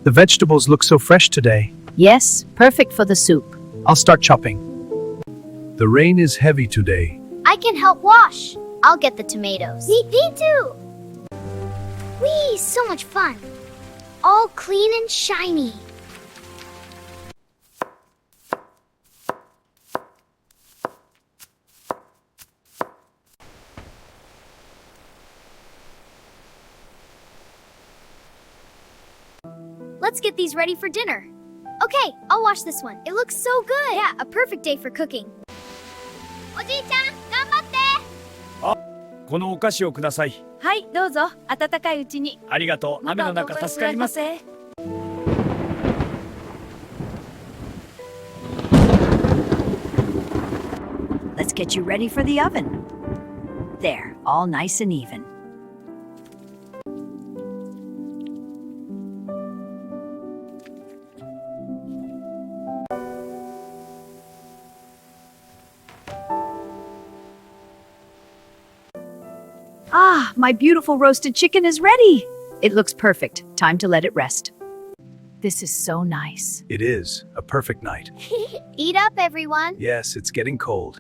The vegetables look so fresh today. Yes, perfect for the soup. I'll start chopping. The rain is heavy today. I can help wash. I'll get the tomatoes. Me too. Whee, so much fun. All clean and shiny. Let's get these ready for dinner. Okay, I'll wash this one. It looks so good. Yeah, a perfect day for cooking. Oji-chan, ganbatte! このお菓子をください。はい、どうぞ。温かいうちに。ありがとう。雨の中助かります。Let's get you ready for the oven. There, all nice and even. Ah, my beautiful roasted chicken is ready. It looks perfect. Time to let it rest. This is so nice. It is a perfect night. Eat up, everyone. Yes, it's getting cold.